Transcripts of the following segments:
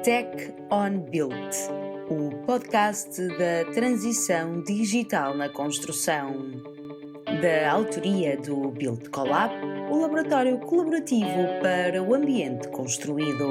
Tech on Build, o podcast da transição digital na construção. Da autoria do Build Collab, o laboratório colaborativo para o ambiente construído.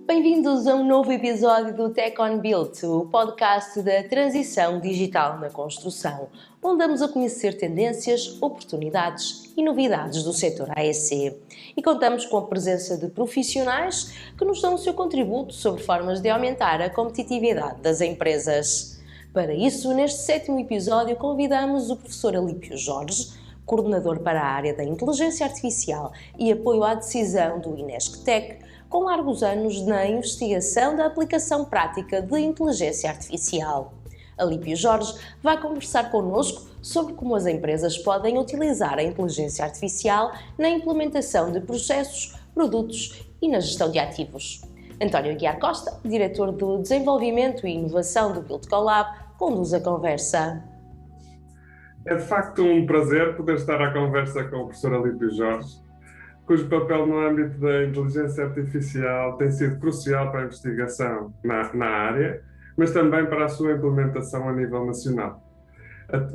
Bem-vindos a um novo episódio do Tech on Build, o podcast da transição digital na construção, onde damos a conhecer tendências, oportunidades e novidades do setor AEC. E contamos com a presença de profissionais que nos dão o seu contributo sobre formas de aumentar a competitividade das empresas. Para isso, neste 7º episódio, convidamos o professor Alípio Jorge, coordenador para a área da inteligência artificial e apoio à decisão do Inesctec, com largos anos na investigação da aplicação prática de inteligência artificial. Alípio Jorge vai conversar connosco sobre como as empresas podem utilizar a inteligência artificial na implementação de processos, produtos e na gestão de ativos. António Aguiar Costa, diretor do Desenvolvimento e Inovação do Build Collab, conduz a conversa. É de facto um prazer poder estar à conversa com o professor Alípio Jorge, cujo papel no âmbito da inteligência artificial tem sido crucial para a investigação na área, mas também para a sua implementação a nível nacional.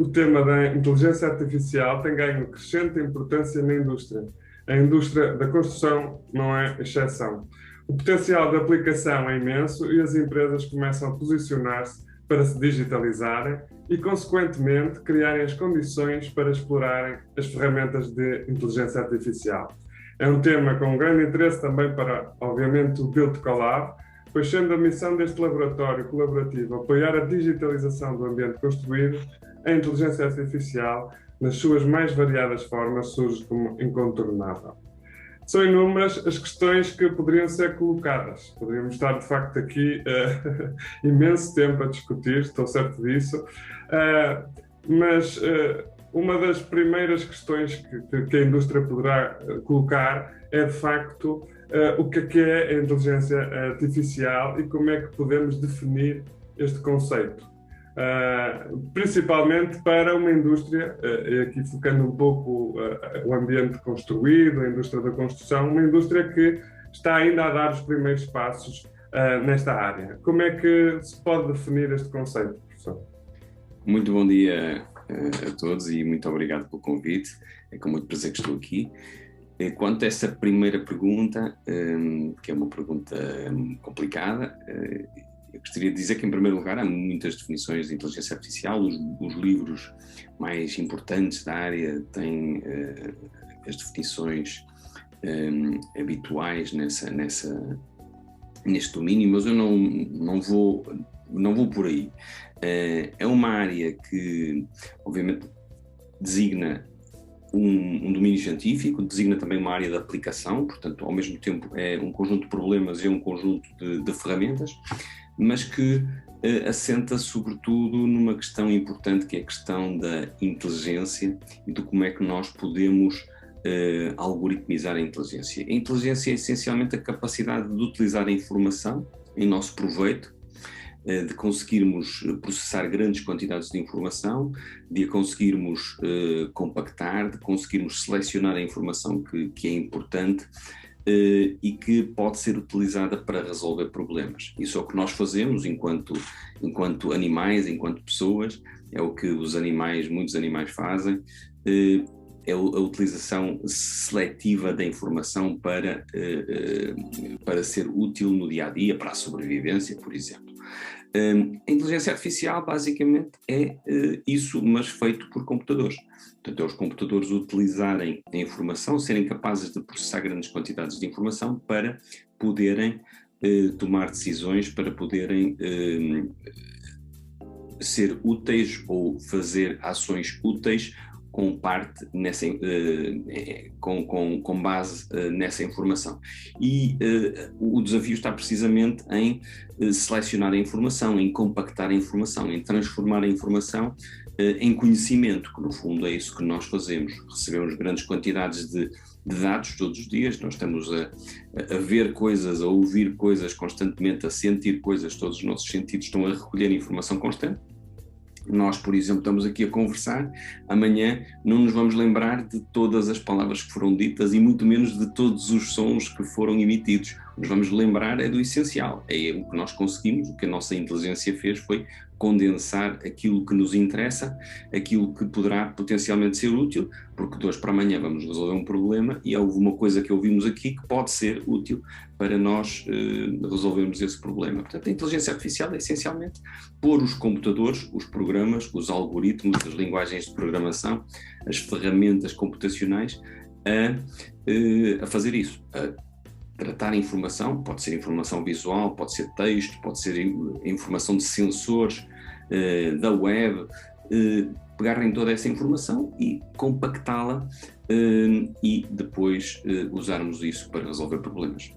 O tema da inteligência artificial tem ganho crescente importância na indústria. A indústria da construção não é exceção. O potencial de aplicação é imenso e as empresas começam a posicionar-se para se digitalizarem e, consequentemente, criarem as condições para explorarem as ferramentas de inteligência artificial. É um tema com grande interesse também para, obviamente, o Build Collab, pois sendo a missão deste laboratório colaborativo apoiar a digitalização do ambiente construído, a inteligência artificial, nas suas mais variadas formas, surge como incontornável. São inúmeras as questões que poderiam ser colocadas. Poderíamos estar, de facto, aqui imenso tempo a discutir, estou certo disso, mas uma das primeiras questões que a indústria poderá colocar é, de facto, o que é a inteligência artificial e como é que podemos definir este conceito. Principalmente para uma indústria, e aqui focando um pouco o ambiente construído, a indústria da construção, uma indústria que está ainda a dar os primeiros passos nesta área. Como é que se pode definir este conceito, professor? Muito bom dia a todos e muito obrigado pelo convite. É com muito prazer que estou aqui. Quanto a essa primeira pergunta, que é uma pergunta complicada, eu gostaria de dizer que, em primeiro lugar, há muitas definições de inteligência artificial. Os livros mais importantes da área têm as definições habituais neste domínio, mas eu não vou por aí. É uma área que, obviamente, designa um domínio científico, designa também uma área de aplicação, portanto, ao mesmo tempo é um conjunto de problemas e um conjunto de ferramentas, mas que assenta sobretudo numa questão importante, que é a questão da inteligência e de como é que nós podemos algoritmizar a inteligência. A inteligência é essencialmente a capacidade de utilizar a informação em nosso proveito, de conseguirmos processar grandes quantidades de informação, de a conseguirmos compactar, de conseguirmos selecionar a informação que é importante e que pode ser utilizada para resolver problemas. Isso é o que nós fazemos enquanto animais, enquanto pessoas, é o que muitos animais fazem, é a utilização seletiva da informação para ser útil no dia-a-dia, para a sobrevivência, por exemplo. A inteligência artificial basicamente é isso, mas feito por computadores. Portanto, é os computadores utilizarem a informação, serem capazes de processar grandes quantidades de informação para poderem tomar decisões, para poderem ser úteis ou fazer ações úteis com base nessa informação. E o desafio está precisamente em selecionar a informação, em compactar a informação, em transformar a informação em conhecimento, que no fundo é isso que nós fazemos. Recebemos grandes quantidades de dados todos os dias, nós estamos a ver coisas, a ouvir coisas constantemente, a sentir coisas, todos os nossos sentidos estão a recolher informação constante. Nós, por exemplo, estamos aqui a conversar, amanhã não nos vamos lembrar de todas as palavras que foram ditas e muito menos de todos os sons que foram emitidos. Nos vamos lembrar é do essencial, é o que nós conseguimos, o que a nossa inteligência fez foi condensar aquilo que nos interessa, aquilo que poderá potencialmente ser útil, porque de hoje para amanhã vamos resolver um problema e houve uma coisa que ouvimos aqui que pode ser útil para nós resolvermos esse problema. Portanto, a inteligência artificial é essencialmente pôr os computadores, os programas, os algoritmos, as linguagens de programação, as ferramentas computacionais a fazer isso, a tratar a informação, pode ser informação visual, pode ser texto, pode ser informação de sensores, da web, pegar em toda essa informação e compactá-la e depois usarmos isso para resolver problemas.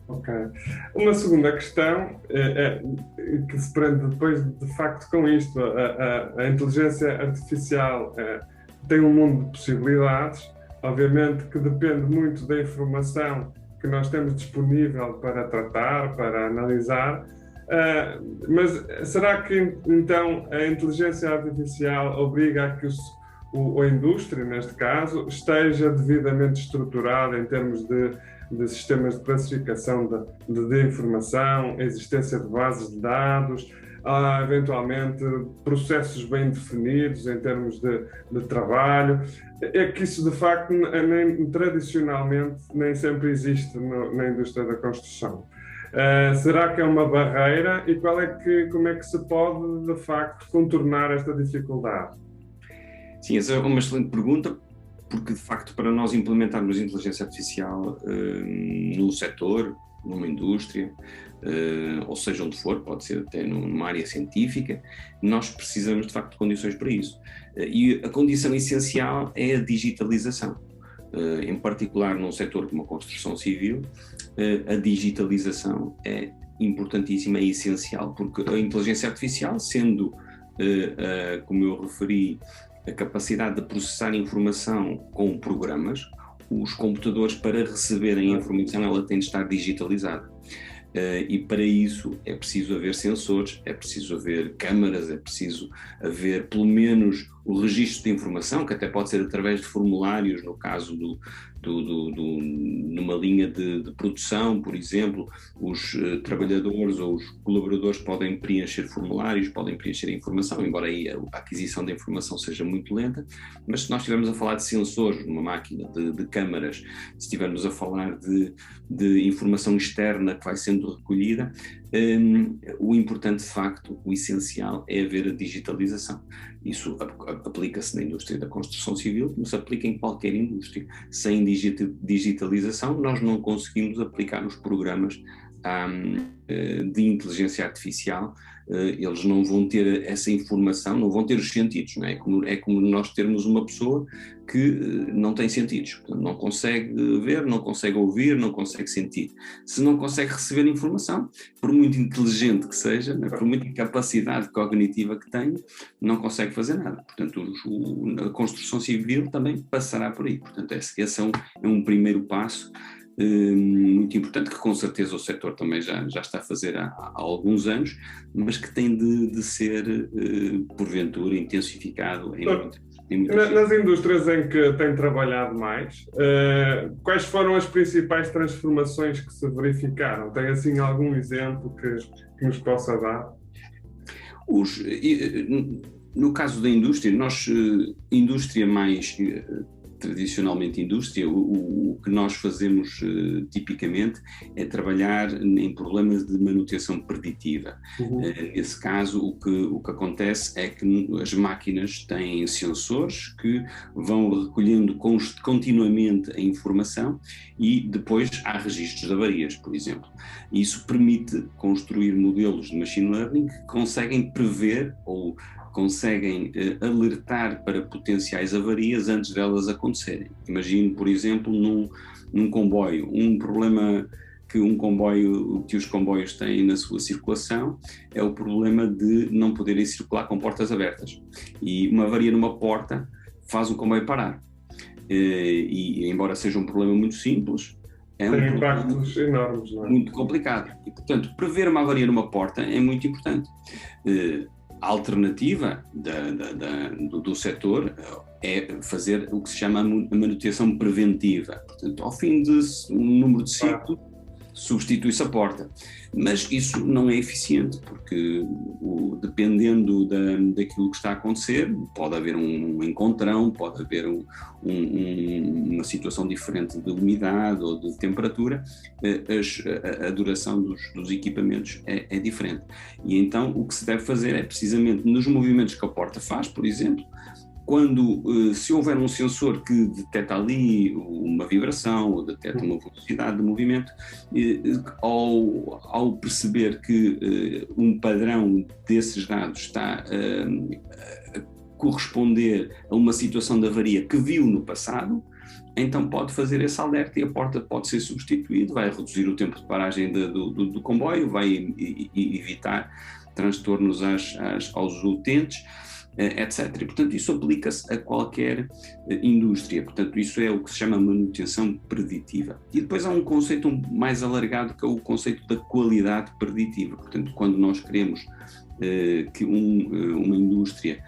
Ok. Uma segunda questão que se prende depois de facto com isto, a inteligência artificial tem um mundo de possibilidades, obviamente que depende muito da informação que nós temos disponível para tratar, para analisar, mas será que então a inteligência artificial obriga a que a indústria, neste caso, esteja devidamente estruturada em termos de sistemas de classificação de informação, a existência de bases de dados, há eventualmente processos bem definidos em termos de trabalho? É que isso de facto tradicionalmente nem sempre existe na indústria da construção. Será que é uma barreira e como é que se pode de facto contornar esta dificuldade? Sim, essa é uma excelente pergunta, porque de facto para nós implementarmos inteligência artificial num setor, numa indústria, ou seja onde for, pode ser até numa área científica, nós precisamos de facto de condições para isso. E a condição essencial é a digitalização. Em particular num setor como a construção civil, a digitalização é importantíssima, é essencial, porque a inteligência artificial, sendo, como eu referi, a capacidade de processar informação com programas, os computadores, para receberem a informação, ela tem de estar digitalizada. E para isso é preciso haver sensores, é preciso haver câmaras, é preciso haver pelo menos o registro de informação, que até pode ser através de formulários, no caso numa linha de produção, por exemplo, os trabalhadores ou os colaboradores podem preencher formulários, podem preencher a informação, embora aí a aquisição da informação seja muito lenta, mas se nós estivermos a falar de sensores numa máquina, de câmaras, se estivermos a falar de informação externa que vai sendo recolhida, o importante de facto, o essencial é haver a digitalização. Isso aplica-se na indústria da construção civil, como se aplica em qualquer indústria. Sem digitalização nós não conseguimos aplicar os programas de inteligência artificial, eles não vão ter essa informação, não vão ter os sentidos, não é? É como nós termos uma pessoa que não tem sentidos, portanto, não consegue ver, não consegue ouvir, não consegue sentir. Se não consegue receber informação, por muito inteligente que seja, né, por muita capacidade cognitiva que tenha, não consegue fazer nada. Portanto, a construção civil também passará por aí. Portanto, esse é um primeiro passo muito importante, que com certeza o setor também já está a fazer há alguns anos, mas que tem de ser, porventura, intensificado nas indústrias em que tem trabalhado mais, quais foram as principais transformações que se verificaram? Tem assim algum exemplo que nos possa dar? No caso da indústria, indústria mais tradicionalmente indústria, o que nós fazemos tipicamente é trabalhar em problemas de manutenção preditiva. Nesse caso, o que acontece é que as máquinas têm sensores que vão recolhendo continuamente a informação e depois há registros de avarias, por exemplo. Isso permite construir modelos de machine learning que conseguem prever ou conseguem alertar para potenciais avarias antes delas acontecerem. Imagino, por exemplo, num comboio, um problema que os comboios têm na sua circulação é o problema de não poderem circular com portas abertas. E uma avaria numa porta faz o comboio parar. E embora seja um problema muito simples, tem impactos enormes, não é? Muito complicado. E, portanto, prever uma avaria numa porta é muito importante. a alternativa do setor é fazer o que se chama a manutenção preventiva. Portanto, ao fim de um número de ciclo, substitui-se a porta. Mas isso não é eficiente, porque dependendo daquilo que está a acontecer, pode haver um encontrão, pode haver uma situação diferente de umidade ou de temperatura, a duração dos equipamentos é diferente. E então o que se deve fazer é precisamente nos movimentos que a porta faz, por exemplo, se houver um sensor que detecta ali uma vibração ou detecta uma velocidade de movimento, ao perceber que um padrão desses dados está a corresponder a uma situação de avaria que viu no passado, então pode fazer esse alerta e a porta pode ser substituída, vai reduzir o tempo de paragem do comboio, vai evitar transtornos aos utentes, etc. E, portanto, isso aplica-se a qualquer indústria. Portanto, isso é o que se chama manutenção preditiva. E depois há um conceito mais alargado, que é o conceito da qualidade preditiva. Portanto, quando nós queremos que uma indústria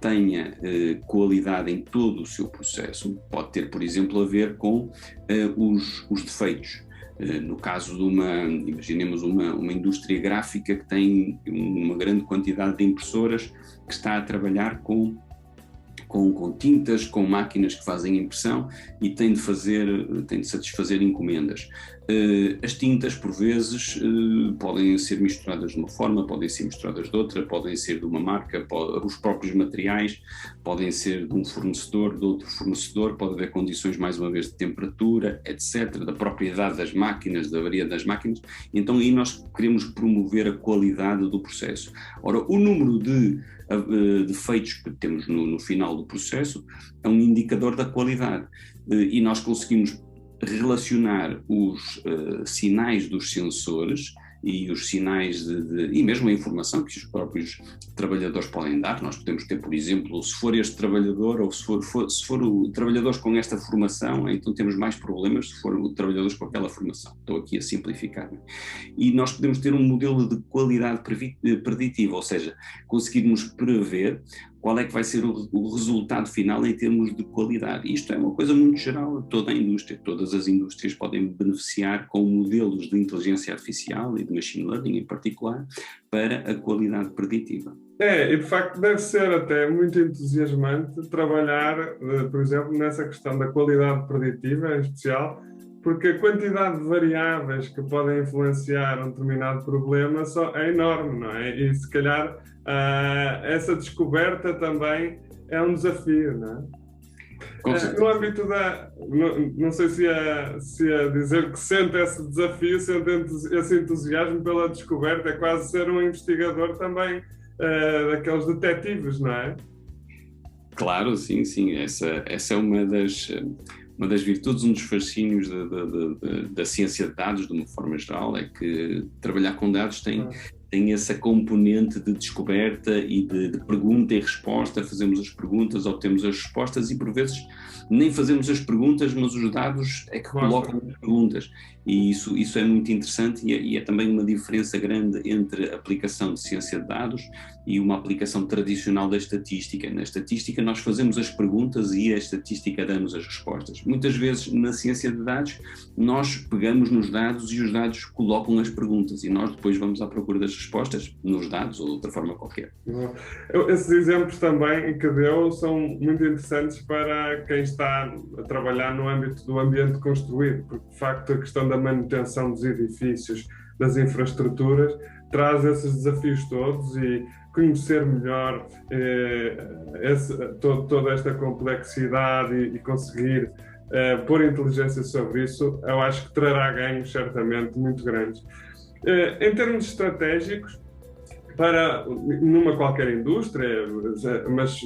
tenha qualidade em todo o seu processo, pode ter, por exemplo, a ver com os defeitos. No caso imaginemos uma indústria gráfica que tem uma grande quantidade de impressoras, que está a trabalhar com tintas, com máquinas que fazem impressão e tem de satisfazer encomendas. As tintas, por vezes, podem ser misturadas de uma forma, podem ser misturadas de outra, podem ser de uma marca, os próprios materiais podem ser de um fornecedor, de outro fornecedor, pode haver condições, mais uma vez, de temperatura, etc., da propriedade das máquinas, da avaria das máquinas. Então aí nós queremos promover a qualidade do processo. Ora, o número de defeitos que temos no final do processo é um indicador da qualidade, e nós conseguimos relacionar os sinais dos sensores e os sinais e mesmo a informação que os próprios trabalhadores podem dar. Nós podemos ter, por exemplo, se for este trabalhador ou se for o trabalhadores com esta formação, então temos mais problemas se for o trabalhadores com aquela formação. Estou aqui a simplificar. E nós podemos ter um modelo de qualidade preditiva, ou seja, conseguirmos prever qual é que vai ser o resultado final em termos de qualidade. Isto é uma coisa muito geral a toda a indústria. Todas as indústrias podem beneficiar com modelos de inteligência artificial e de machine learning em particular para a qualidade preditiva. E de facto deve ser até muito entusiasmante trabalhar, por exemplo, nessa questão da qualidade preditiva em especial, porque a quantidade de variáveis que podem influenciar um determinado problema é enorme, não é? E se calhar essa descoberta também é um desafio, não é? No âmbito não sei se a dizer que sente esse desafio, sente esse entusiasmo pela descoberta, é quase ser um investigador também daqueles detetives, não é? Claro, sim. Essa é uma das virtudes, um dos fascínios da ciência de dados, de uma forma geral, é que trabalhar com dados tem essa componente de descoberta e de pergunta e resposta. Fazemos as perguntas, obtemos as respostas e, por vezes, nem fazemos as perguntas, mas os dados é que colocam as perguntas. E isso é muito interessante e é também uma diferença grande entre a aplicação de ciência de dados e uma aplicação tradicional da estatística. Na estatística nós fazemos as perguntas e a estatística dá-nos as respostas. Muitas vezes na ciência de dados nós pegamos nos dados e os dados colocam as perguntas e nós depois vamos à procura das respostas nos dados ou de outra forma qualquer. Esses exemplos também que deu são muito interessantes para quem está a trabalhar no âmbito do ambiente construído, porque de facto a questão da manutenção dos edifícios, das infraestruturas, traz esses desafios todos e conhecer melhor toda esta complexidade e conseguir pôr inteligência sobre isso, eu acho que trará ganhos certamente muito grandes. Em termos estratégicos, numa qualquer indústria, mas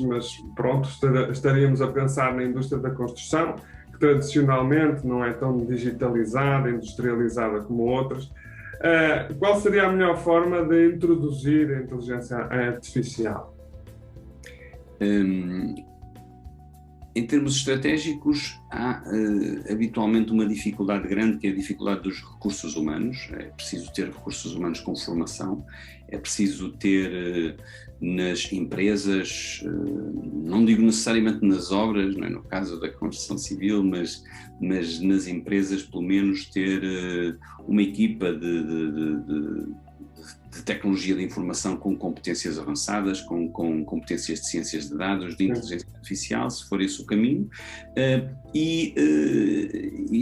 pronto, estaríamos a pensar na indústria da construção, que tradicionalmente não é tão digitalizada, industrializada como outras. Qual seria a melhor forma de introduzir a inteligência artificial? Em termos estratégicos, há habitualmente uma dificuldade grande, que é a dificuldade dos recursos humanos. É preciso ter recursos humanos com formação, é preciso ter nas empresas, não digo necessariamente nas obras, não é? No caso da construção civil, mas nas empresas pelo menos ter uma equipa de tecnologia de informação com competências avançadas, com competências de ciências de dados, de inteligência artificial, se for esse o caminho, e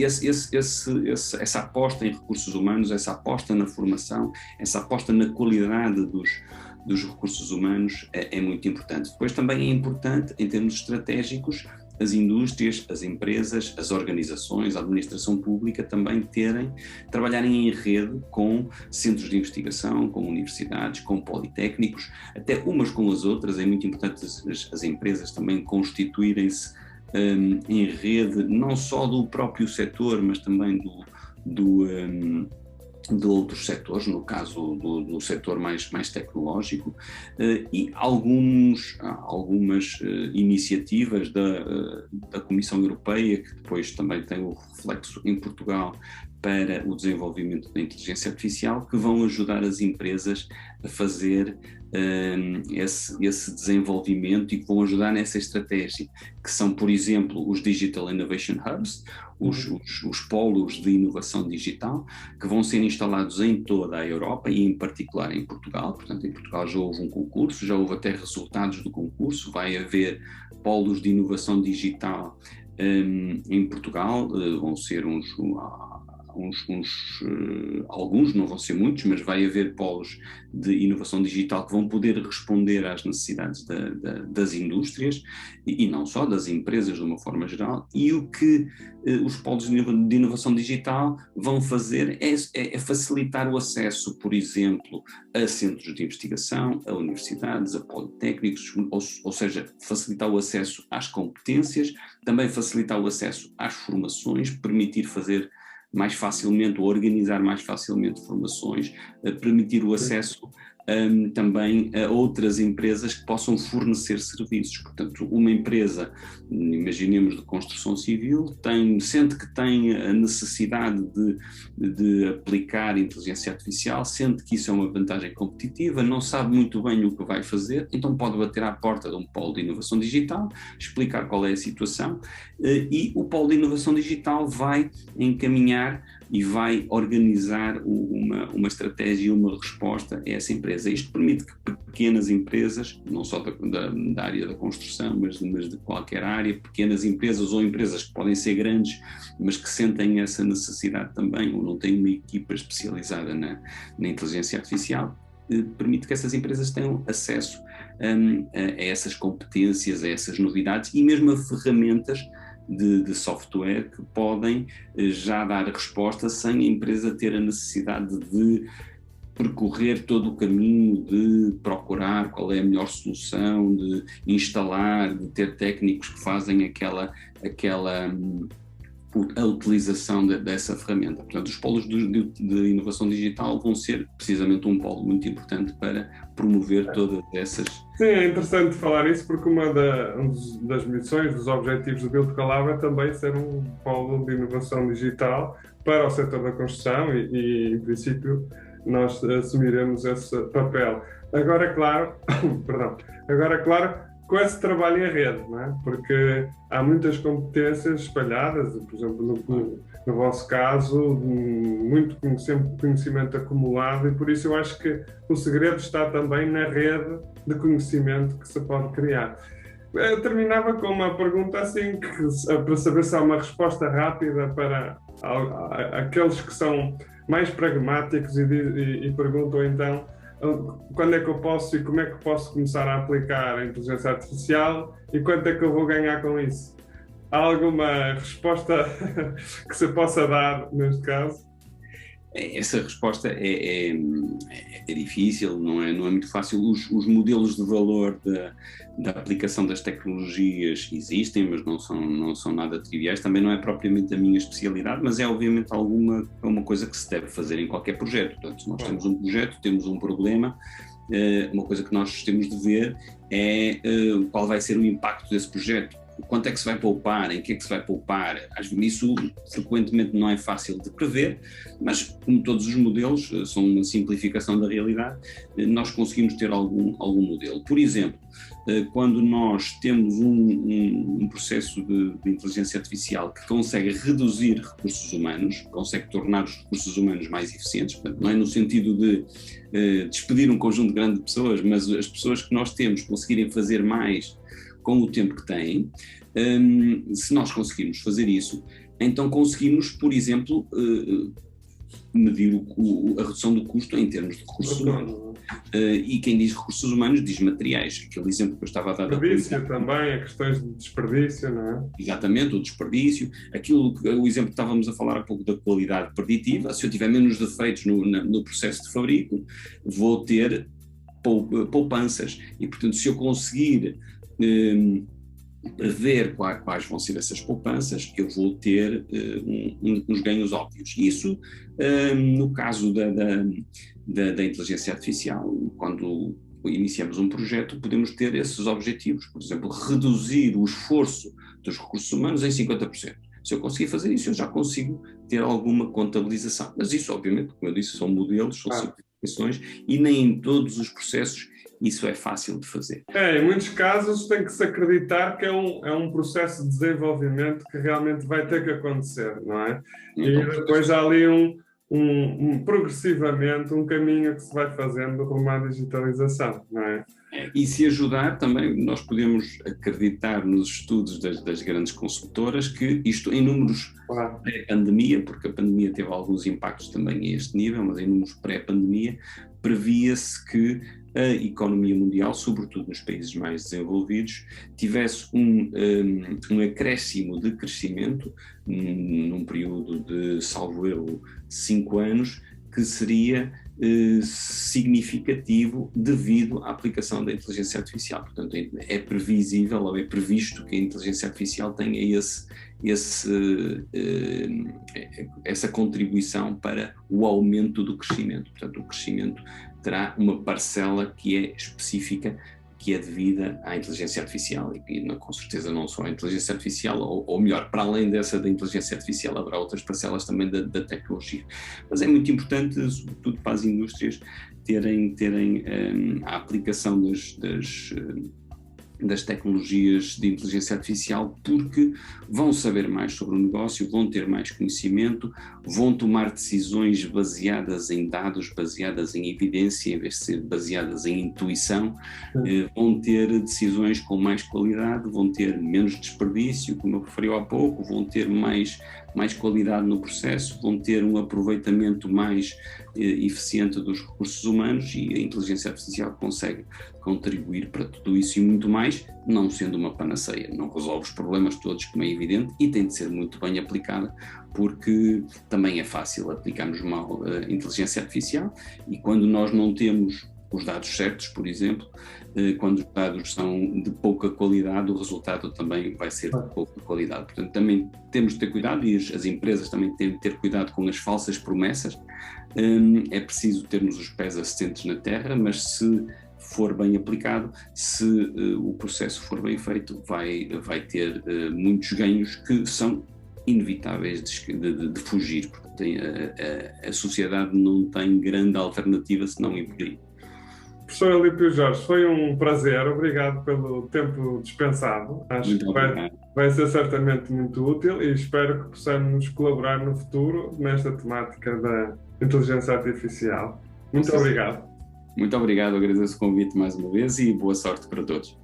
essa aposta em recursos humanos, essa aposta na formação, essa aposta na qualidade dos recursos humanos é muito importante. Depois também é importante, em termos estratégicos, as indústrias, as empresas, as organizações, a administração pública também trabalharem em rede com centros de investigação, com universidades, com politécnicos, até umas com as outras. É muito importante as empresas também constituírem-se em rede, não só do próprio setor, mas também de outros setores, no caso do setor mais tecnológico, e algumas iniciativas da Comissão Europeia, que depois também tem o reflexo em Portugal para o desenvolvimento da inteligência artificial, que vão ajudar as empresas a fazer esse desenvolvimento e que vão ajudar nessa estratégia, que são, por exemplo, os Digital Innovation Hubs, os polos de inovação digital, que vão ser instalados em toda a Europa e em particular em Portugal. Portanto, em Portugal já houve um concurso, já houve até resultados do concurso, vai haver polos de inovação digital em Portugal, vão ser alguns, não vão ser muitos, mas vai haver polos de inovação digital que vão poder responder às necessidades das indústrias e não só, das empresas de uma forma geral. E o que os polos de inovação digital vão fazer é facilitar o acesso, por exemplo, a centros de investigação, a universidades, a politécnicos, ou seja, facilitar o acesso às competências, também facilitar o acesso às formações, permitir fazer mais facilmente, ou organizar mais facilmente formações, permitir o acesso também a outras empresas que possam fornecer serviços. Portanto, uma empresa, imaginemos de construção civil, sente que tem a necessidade de aplicar inteligência artificial, sente que isso é uma vantagem competitiva, não sabe muito bem o que vai fazer, então pode bater à porta de um polo de inovação digital, explicar qual é a situação, e o polo de inovação digital vai encaminhar e vai organizar uma estratégia e uma resposta a essa empresa. Isto permite que pequenas empresas, não só da área da construção, mas de qualquer área, pequenas empresas ou empresas que podem ser grandes, mas que sentem essa necessidade também, ou não têm uma equipa especializada na inteligência artificial, permite que essas empresas tenham acesso a essas competências, a essas novidades e mesmo a ferramentas de software que podem já dar resposta sem a empresa ter a necessidade de percorrer todo o caminho, de procurar qual é a melhor solução, de instalar, de ter técnicos que fazem a utilização dessa ferramenta. Portanto, os polos de inovação digital vão ser precisamente um polo muito importante para promover todas essas... Sim, é interessante falar isso porque uma das missões, dos objetivos do Build Collab é também ser um polo de inovação digital para o setor da construção e em princípio, nós assumiremos esse papel. Agora, claro, com esse trabalho em rede, não é? Porque há muitas competências espalhadas, por exemplo, no vosso caso, muito conhecimento acumulado, e por isso eu acho que o segredo está também na rede de conhecimento que se pode criar. Eu terminava com uma pergunta assim, para saber se há uma resposta rápida para aqueles que são mais pragmáticos e perguntam então quando é que eu posso e como é que posso começar a aplicar a inteligência artificial e quanto é que eu vou ganhar com isso? Há alguma resposta que se possa dar neste caso? Essa resposta é difícil, não é muito fácil. Os modelos de valor da aplicação das tecnologias existem, mas não são nada triviais. Também não é propriamente a minha especialidade, mas é obviamente uma coisa que se deve fazer em qualquer projeto. Portanto, se nós temos um projeto, temos um problema, uma coisa que nós temos de ver é qual vai ser o impacto desse projeto. quanto é que se vai poupar, em que é que se vai poupar. Isso frequentemente não é fácil de prever, mas como todos os modelos são uma simplificação da realidade, nós conseguimos ter algum modelo. Por exemplo, quando nós temos um processo de inteligência artificial que consegue reduzir recursos humanos, consegue tornar os recursos humanos mais eficientes, portanto, não é no sentido de despedir um conjunto grande de pessoas, mas as pessoas que nós temos conseguirem fazer mais com o tempo que têm, se nós conseguirmos fazer isso, então conseguimos, por exemplo, medir a redução do custo em termos de recursos humanos. E quem diz recursos humanos diz materiais. Aquele exemplo que eu estava a dar. Desperdício também, a questões de desperdício, não é? Exatamente, o desperdício. O exemplo que estávamos a falar há pouco da qualidade preditiva, se eu tiver menos defeitos no processo de fabrico, vou ter poupanças. E, portanto, se eu conseguir ver quais vão ser essas poupanças, eu vou ter uns ganhos óbvios. Isso, no caso da inteligência artificial, quando iniciamos um projeto, podemos ter esses objetivos. Por exemplo, reduzir o esforço dos recursos humanos em 50%. Se eu conseguir fazer isso, eu já consigo ter alguma contabilização. Mas isso, obviamente, como eu disse, são modelos, são simplificações, e nem em todos os processos isso é fácil de fazer. Em muitos casos tem que se acreditar que é um processo de desenvolvimento que realmente vai ter que acontecer, não é? E depois há ali progressivamente um caminho que se vai fazendo rumo à digitalização, não é? E se ajudar também, nós podemos acreditar nos estudos das grandes consultoras que isto em números pré-pandemia, porque a pandemia teve alguns impactos também a este nível, mas em números pré-pandemia previa-se que a economia mundial, sobretudo nos países mais desenvolvidos, tivesse um acréscimo de crescimento num período de, salvo erro, 5 anos, que seria significativo devido à aplicação da inteligência artificial. Portanto, é previsível ou é previsto que a inteligência artificial tenha essa contribuição para o aumento do crescimento. Portanto, o crescimento terá uma parcela que é específica, que é devida à inteligência artificial e com certeza não só à inteligência artificial, ou melhor, para além dessa da inteligência artificial haverá outras parcelas também da tecnologia. Mas é muito importante, sobretudo para as indústrias, terem a aplicação das tecnologias de inteligência artificial, porque vão saber mais sobre o negócio, vão ter mais conhecimento, vão tomar decisões baseadas em dados, baseadas em evidência, em vez de ser baseadas em intuição, vão ter decisões com mais qualidade, vão ter menos desperdício, como eu referi há pouco, vão ter mais qualidade no processo, vão ter um aproveitamento mais eficiente dos recursos humanos, e a inteligência artificial consegue contribuir para tudo isso e muito mais, não sendo uma panaceia, não resolve os problemas todos, como é evidente, e tem de ser muito bem aplicada, porque também é fácil aplicarmos mal a inteligência artificial, e quando nós não temos os dados certos, por exemplo, quando os dados são de pouca qualidade, o resultado também vai ser de pouca qualidade. Portanto, também temos de ter cuidado, e as empresas também têm de ter cuidado com as falsas promessas. É preciso termos os pés assentes na terra, mas se for bem aplicado, se o processo for bem feito, vai ter muitos ganhos que são inevitáveis de fugir. Portanto, a sociedade não tem grande alternativa senão ir por aí. Professor Alípio Jorge, foi um prazer, obrigado pelo tempo dispensado. Acho que vai ser certamente muito útil e espero que possamos colaborar no futuro nesta temática da inteligência artificial. Muito obrigado. Muito obrigado, agradeço o convite mais uma vez e boa sorte para todos.